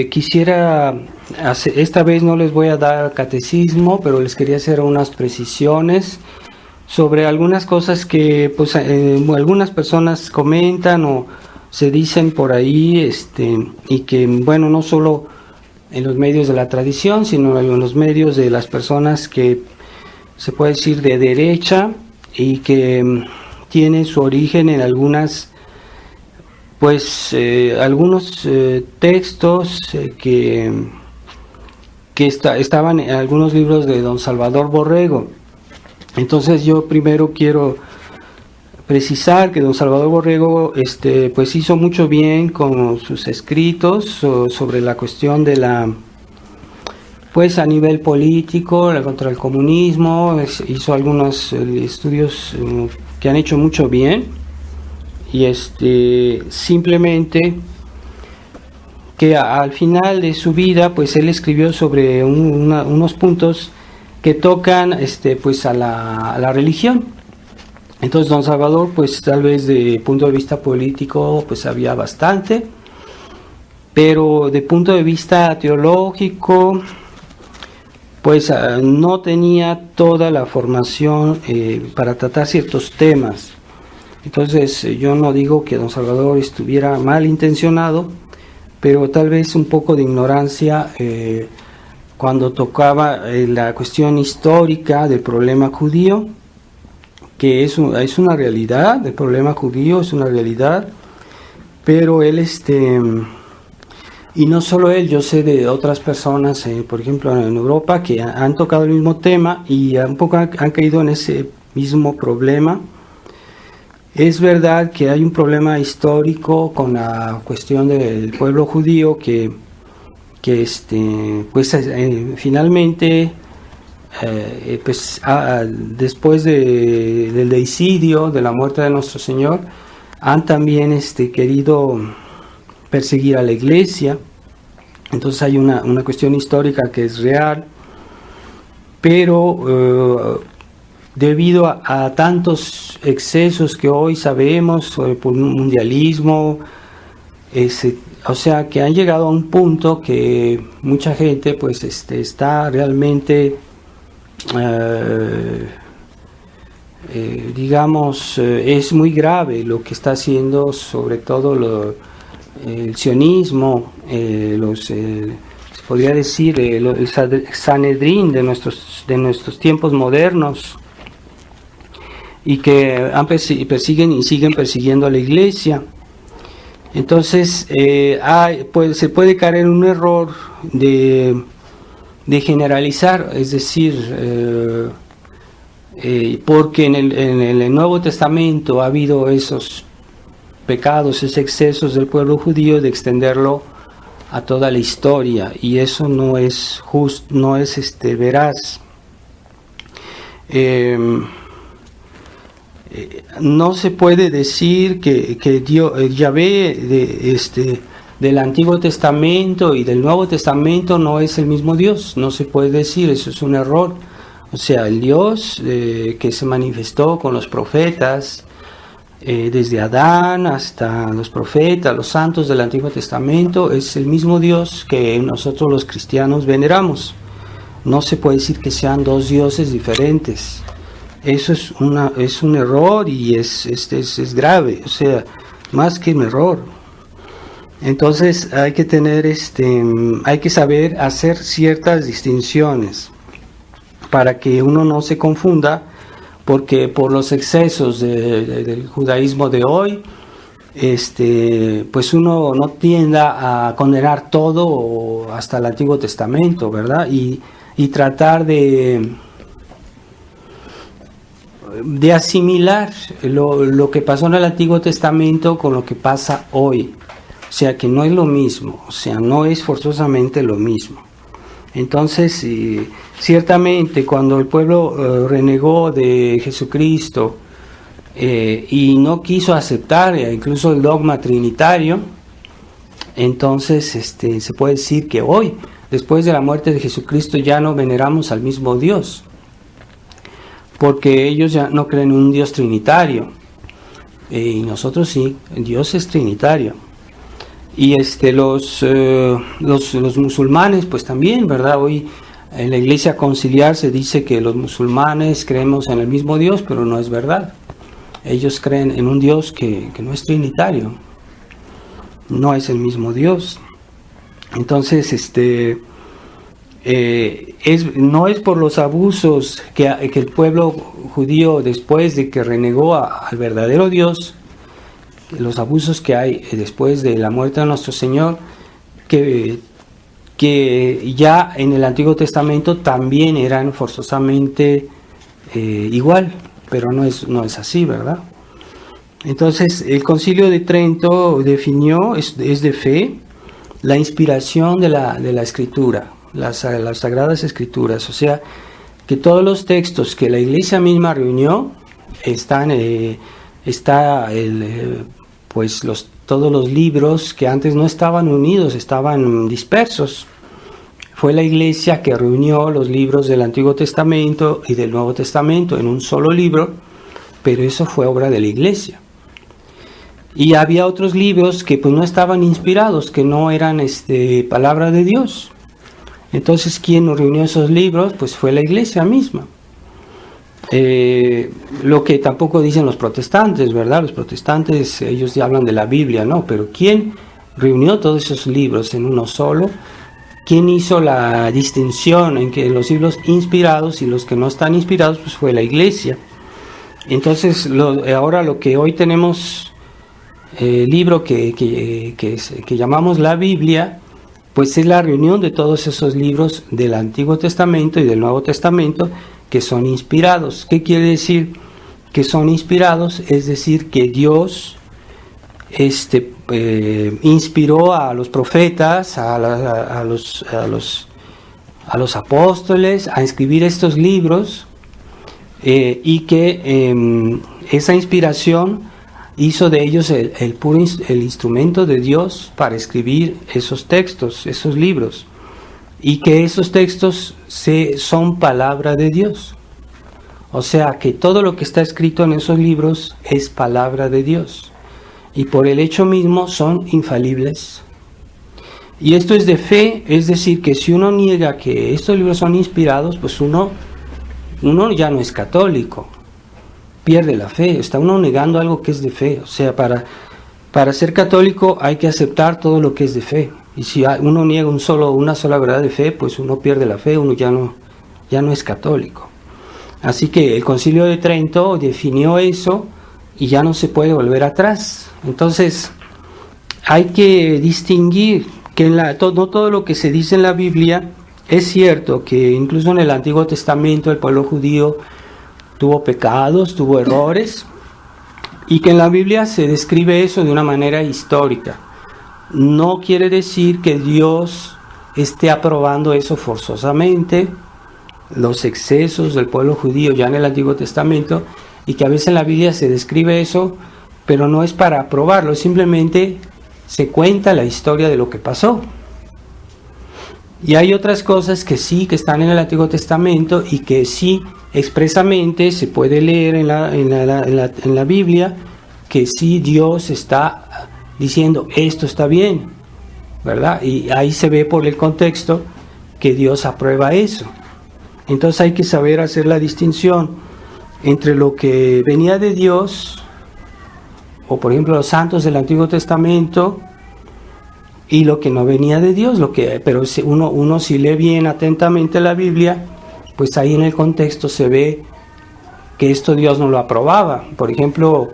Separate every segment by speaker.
Speaker 1: Quisiera, esta vez no les voy a dar catecismo, pero les quería hacer unas precisiones sobre algunas cosas que pues algunas personas comentan o se dicen por ahí, y que bueno, no solo en los medios de la tradición, sino en los medios de las personas que se puede decir de derecha y que tienen su origen en algunas algunos textos que estaban en algunos libros de don Salvador Borrego. Entonces yo primero quiero precisar que don Salvador Borrego pues hizo mucho bien con sus escritos sobre la cuestión de la, pues a nivel político, contra el comunismo. Hizo algunos estudios que han hecho mucho bien. Y simplemente que al final de su vida pues él escribió sobre unos puntos que tocan pues a la religión. Entonces don Salvador pues tal vez de punto de vista político pues había bastante, pero de punto de vista teológico pues no tenía toda la formación para tratar ciertos temas. Entonces yo no digo que don Salvador estuviera mal intencionado, pero tal vez un poco de ignorancia cuando tocaba la cuestión histórica del problema judío, que es una realidad. El problema judío es una realidad, pero él y no solo él, yo sé de otras personas, por ejemplo en Europa, que han tocado el mismo tema y un poco han caído en ese mismo problema. Es verdad que hay un problema histórico con la cuestión del pueblo judío que finalmente después del deicidio, de la muerte de nuestro Señor, han también querido perseguir a la iglesia. Entonces hay una cuestión histórica que es real, pero debido a tantos excesos que hoy sabemos por mundialismo, o sea que han llegado a un punto que mucha gente pues está realmente es muy grave lo que está haciendo, sobre todo el sionismo, se podría decir el Sanedrín de nuestros tiempos modernos, y que persiguen y siguen persiguiendo a la iglesia. Entonces se puede caer en un error de generalizar, es decir, porque en el Nuevo Testamento ha habido esos pecados, esos excesos del pueblo judío, de extenderlo a toda la historia, y eso no es justo, no es veraz. No se puede decir que Dios, Yahvé del Antiguo Testamento y del Nuevo Testamento no es el mismo Dios. No se puede decir, eso es un error. O sea, el Dios que se manifestó con los profetas, desde Adán hasta los profetas, los santos del Antiguo Testamento, es el mismo Dios que nosotros los cristianos veneramos. No se puede decir que sean dos dioses diferentes. Eso es un error, y es grave, o sea, más que un error. Entonces hay que tener hay que saber hacer ciertas distinciones para que uno no se confunda, porque por los excesos del judaísmo de hoy, pues uno no tienda a condenar todo hasta el Antiguo Testamento, ¿verdad? Y tratar de asimilar lo que pasó en el Antiguo Testamento con lo que pasa hoy. O sea, que no es lo mismo, o sea, no es forzosamente lo mismo. Entonces, ciertamente cuando el pueblo renegó de Jesucristo y no quiso aceptar incluso el dogma trinitario, entonces se puede decir que hoy, después de la muerte de Jesucristo, ya no veneramos al mismo Dios, porque ellos ya no creen en un Dios trinitario, y nosotros sí, Dios es trinitario. Y los musulmanes, pues también, ¿verdad? Hoy en la iglesia conciliar se dice que los musulmanes creemos en el mismo Dios, pero no es verdad. Ellos creen en un Dios que no es trinitario, no es el mismo Dios. Entonces, no es por los abusos que el pueblo judío, después de que renegó al verdadero Dios, los abusos que hay después de la muerte de nuestro Señor, que ya en el Antiguo Testamento también eran forzosamente igual, pero no es así, ¿verdad? Entonces, el Concilio de Trento definió, es de fe, la inspiración de la Escritura, las Sagradas Escrituras, o sea, que todos los textos que la Iglesia misma reunió todos los libros que antes no estaban unidos, estaban dispersos. Fue la Iglesia que reunió los libros del Antiguo Testamento y del Nuevo Testamento en un solo libro, pero eso fue obra de la Iglesia. Y había otros libros que pues no estaban inspirados, que no eran palabra de Dios. Entonces, ¿quién reunió esos libros? Pues fue la Iglesia misma. Lo que tampoco dicen los protestantes, ¿verdad? Los protestantes, ellos ya hablan de la Biblia, ¿no? Pero ¿quién reunió todos esos libros en uno solo? ¿Quién hizo la distinción en que los libros inspirados y los que no están inspirados? Pues fue la Iglesia. Entonces, ahora lo que hoy tenemos, libro que llamamos la Biblia, pues es la reunión de todos esos libros del Antiguo Testamento y del Nuevo Testamento, que son inspirados. ¿Qué quiere decir que son inspirados? Es decir, que Dios inspiró a los profetas, a los apóstoles a escribir estos libros, y que esa inspiración hizo de ellos el instrumento de Dios para escribir esos textos, esos libros. Y que esos textos son palabra de Dios. O sea, que todo lo que está escrito en esos libros es palabra de Dios. Y por el hecho mismo son infalibles. Y esto es de fe, es decir, que si uno niega que estos libros son inspirados, pues uno ya no es católico. Pierde la fe, está uno negando algo que es de fe. O sea, para ser católico hay que aceptar todo lo que es de fe. Y si uno niega una sola verdad de fe, pues uno pierde la fe, uno ya no es católico. Así que el Concilio de Trento definió eso y ya no se puede volver atrás. Entonces, hay que distinguir que no todo lo que se dice en la Biblia es cierto, que incluso en el Antiguo Testamento el pueblo judío tuvo pecados, tuvo errores, y que en la Biblia se describe eso de una manera histórica. No quiere decir que Dios esté aprobando eso forzosamente, los excesos del pueblo judío ya en el Antiguo Testamento, y que a veces en la Biblia se describe eso, pero no es para aprobarlo, simplemente se cuenta la historia de lo que pasó. Y hay otras cosas que sí, que están en el Antiguo Testamento y que sí expresamente se puede leer en la Biblia, que sí Dios está diciendo esto está bien, ¿verdad? Y ahí se ve por el contexto que Dios aprueba eso. Entonces hay que saber hacer la distinción entre lo que venía de Dios, o por ejemplo los santos del Antiguo Testamento, y lo que no venía de Dios. Pero si uno si lee bien atentamente la Biblia, pues ahí en el contexto se ve que esto Dios no lo aprobaba. Por ejemplo,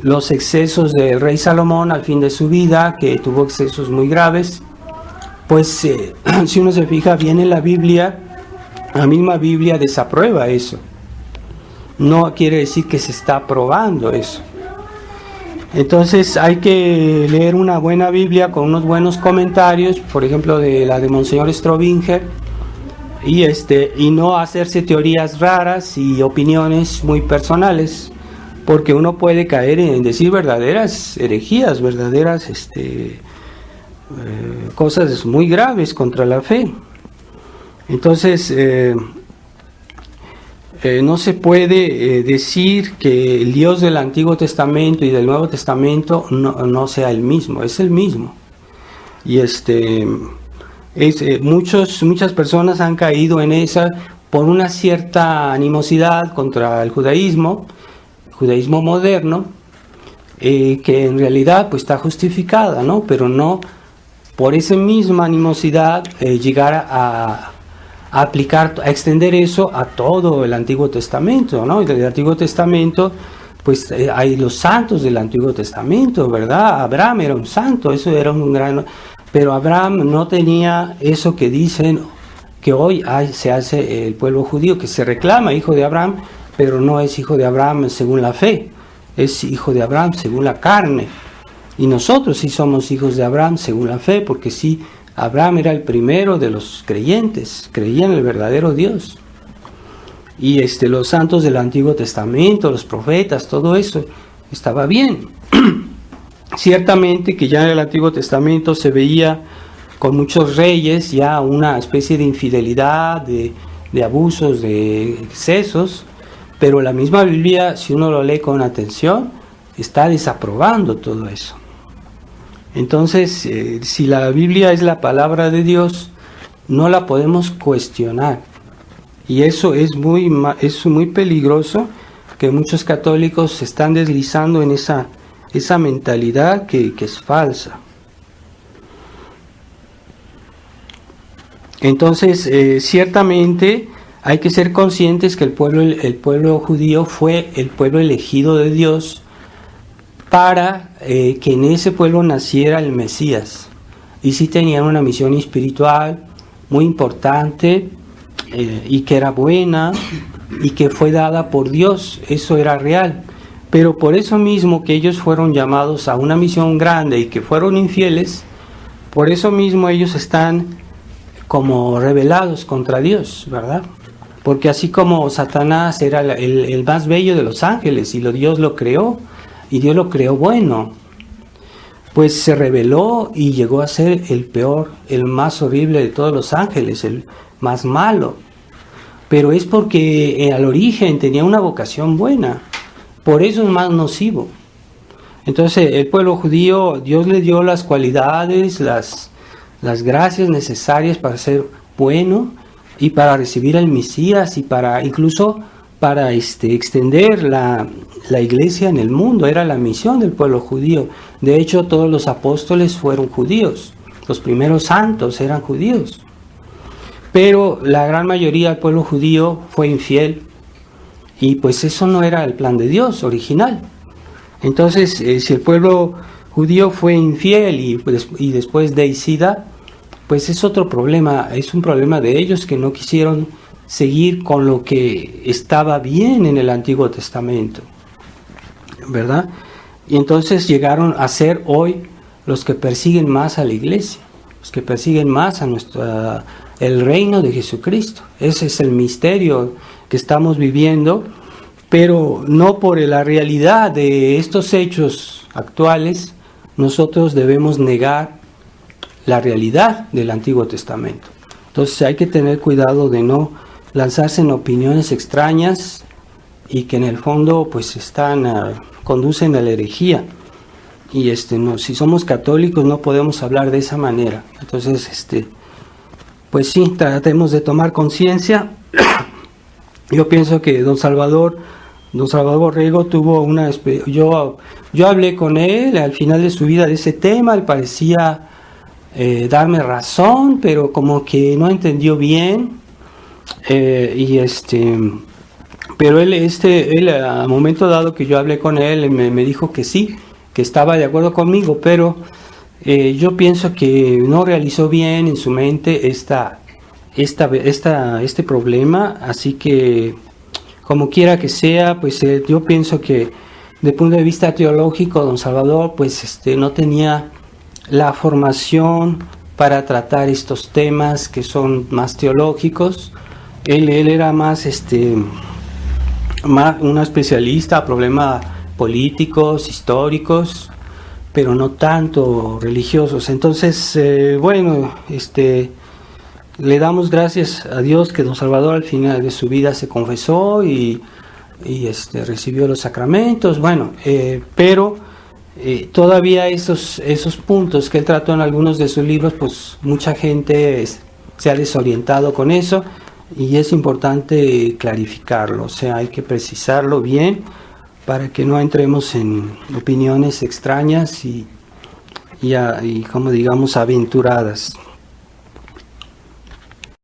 Speaker 1: los excesos del rey Salomón al fin de su vida, que tuvo excesos muy graves, pues si uno se fija bien en la Biblia, la misma Biblia desaprueba eso. No quiere decir que se está aprobando eso. Entonces hay que leer una buena Biblia con unos buenos comentarios, por ejemplo la de Monseñor Strobinger, y no hacerse teorías raras y opiniones muy personales, porque uno puede caer en decir verdaderas herejías, verdaderas cosas muy graves contra la fe. Entonces no se puede decir que el Dios del Antiguo Testamento y del Nuevo Testamento no sea el mismo, es el mismo. Y muchas personas han caído en esa por una cierta animosidad contra el judaísmo moderno, que en realidad pues está justificada, ¿no? Pero no por esa misma animosidad llegar a aplicar, a extender eso a todo el Antiguo Testamento, ¿no? Y del Antiguo Testamento pues hay los santos del Antiguo Testamento, ¿verdad? Abraham era un santo, eso era un gran... Pero Abraham no tenía eso que dicen que hoy se hace el pueblo judío, que se reclama hijo de Abraham, pero no es hijo de Abraham según la fe, es hijo de Abraham según la carne. Y nosotros sí somos hijos de Abraham según la fe, porque sí, Abraham era el primero de los creyentes, creía en el verdadero Dios. Y los santos del Antiguo Testamento, los profetas, todo eso estaba bien. Ciertamente que ya en el Antiguo Testamento se veía con muchos reyes ya una especie de infidelidad, de abusos, de excesos, pero la misma Biblia, si uno lo lee con atención, está desaprobando todo eso. Entonces, si la Biblia es la palabra de Dios, no la podemos cuestionar. Y eso es muy peligroso, que muchos católicos se están deslizando en esa mentalidad que es falsa. Entonces, ciertamente hay que ser conscientes que el pueblo judío fue el pueblo elegido de Dios para que en ese pueblo naciera el Mesías. Y sí tenían una misión espiritual muy importante, y que era buena y que fue dada por Dios, eso era real. Pero por eso mismo que ellos fueron llamados a una misión grande y que fueron infieles, por eso mismo ellos están como rebelados contra Dios, ¿verdad? Porque así como Satanás era el más bello de los ángeles y Dios lo creó, y Dios lo creó bueno, pues se rebeló y llegó a ser el peor, el más horrible de todos los ángeles, el más malo. Pero es porque al origen tenía una vocación buena, por eso es más nocivo. Entonces el pueblo judío, Dios le dio las cualidades, las gracias necesarias para ser bueno y para recibir al Mesías y para incluso para extender la iglesia en el mundo. Era la misión del pueblo judío. De hecho, todos los apóstoles fueron judíos, los primeros santos eran judíos. Pero la gran mayoría del pueblo judío fue infiel, y pues eso no era el plan de Dios original. Entonces, si el pueblo judío fue infiel y después deicida, pues es otro problema, es un problema de ellos que no quisieron seguir con lo que estaba bien en el Antiguo Testamento, ¿verdad? Y entonces llegaron a ser hoy los que persiguen más a la iglesia, los que persiguen más a el reino de Jesucristo. Ese es el misterio que estamos viviendo, pero no por la realidad de estos hechos actuales, nosotros debemos negar la realidad del Antiguo Testamento. Entonces hay que tener cuidado de no lanzarse en opiniones extrañas y que en el fondo pues conducen a la herejía. Y si somos católicos no podemos hablar de esa manera. Entonces pues sí, tratemos de tomar conciencia. Yo pienso que don Salvador Borrego tuvo yo hablé con él al final de su vida de ese tema. Él parecía darme razón, pero como que no entendió bien. Pero él al momento dado que yo hablé con él me dijo que sí, que estaba de acuerdo conmigo, pero yo pienso que no realizó bien en su mente este problema. Así que como quiera que sea, pues yo pienso que de punto de vista teológico don Salvador pues no tenía la formación para tratar estos temas que son más teológicos. Él era más un especialista a problemas políticos, históricos, pero no tanto religiosos. Entonces, le damos gracias a Dios que don Salvador al final de su vida se confesó y recibió los sacramentos. Bueno, pero todavía esos puntos que él trató en algunos de sus libros, pues mucha gente se ha desorientado con eso, y es importante clarificarlo, o sea, hay que precisarlo bien para que no entremos en opiniones extrañas y como digamos aventuradas.